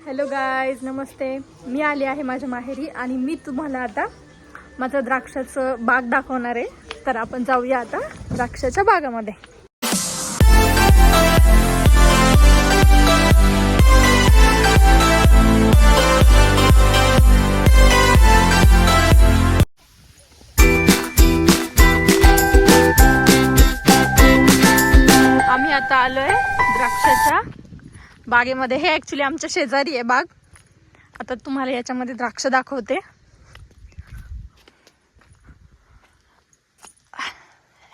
Hello guys, नमस्ते. मी आली आहे माझ्या माहेरी आणि मी तुम्हाला आता माझं द्राक्षाचं बाग दाखवणार आहे. तर आपण जाऊया आता द्राक्षाच्या बागामध्ये. आम्ही आता आलोय द्राक्षाच्या बागेमध्ये. हे ऍक्च्युली आमच्या शेजारी आहे बाग. आता तुम्हाला याच्यामध्ये द्राक्ष दाखवते.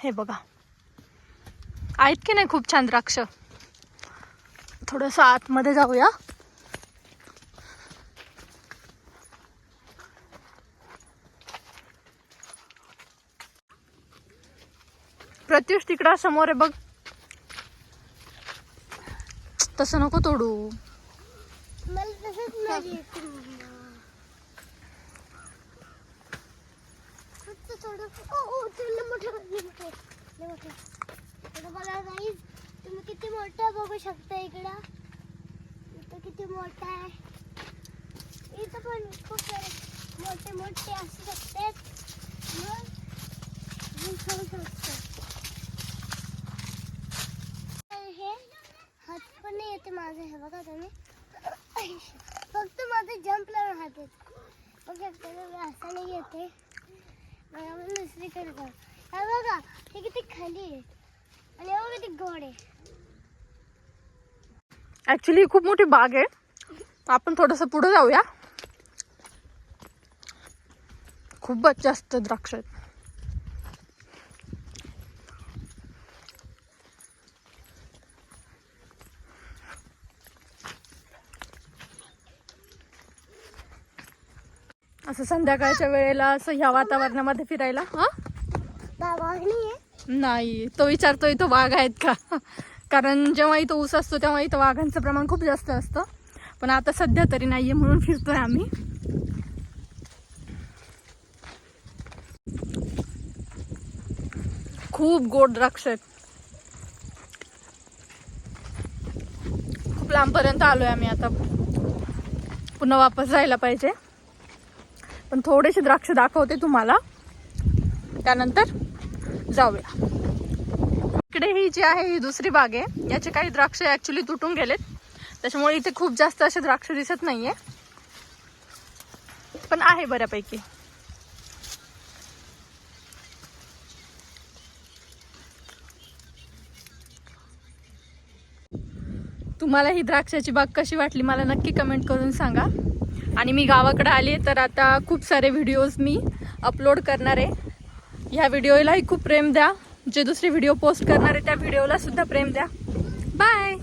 हे बघा, आहेत की नाही खूप छान द्राक्ष. थोडस आतमध्ये जाऊया. प्रत्युष तिकडं समोर आहे बघ. तसं नको तोडू. मला तसंच नाही फक्त थोडं तुला मोठं बघा गाईज, तुम्ही किती मोठं बघू शकता. इकडं किती मोठा आहे. इथं पण खूप सारे मोठे मोठे असू शकतात. खाऊ शकतो. हे हात पण नाही येते माझं. हे बघा तुम्ही, फक्त माझे जंप लावून हात येते. बघू शकता तुम्ही, असं नाही येते. बघा आपण दुसरीकडे जाऊ. हे बघा, हे किती खाली आहे आणि हे बघा किती गोड आहे. ऍक्च्युली खूप मोठी बाग आहे. आपण थोडस पुढे जाऊया. खूपच जास्त द्राक्ष आहेत. असं संध्याकाळच्या वेळेला असं ह्या वातावरणामध्ये फिरायला. हा, बाबा नाही नाही, तो विचारतोय तो वाघ आहेत का. कारण जेव्हा इथं ऊस असतो तेव्हा इथं वाघांचं प्रमाण खूप जास्त असतं. पण आता सध्या तरी नाहीये म्हणून फिरतोय आम्ही. खूप गोड द्राक्ष आहेत. खूप लांबपर्यंत आलोय आम्ही. आता पुन्हा वापस जायला पाहिजे. पण थोडेसे द्राक्ष दाखवते तुम्हाला, त्यानंतर जाऊया. इकडे ही जी आहे ही दुसरी बाग आहे. याचे काही द्राक्ष ऍक्च्युली तुटून गेलेत, त्याच्यामुळे इथे खूप जास्त असे द्राक्ष दिसत नाहीये, पण आहे बऱ्यापैकी. तुम्हाला ही द्राक्षाची बाग कशी वाटली मला नक्की कमेंट करून सांगा. आणि मी गावाकडे आले तर आता खूप सारे व्हिडिओज मी अपलोड करणार आहे. ह्या व्हिडिओलाही खूप प्रेम द्या. जे दुसरे व्हिडिओ पोस्ट करणार आहे त्या व्हिडिओला सुद्धा प्रेम द्या. बाय.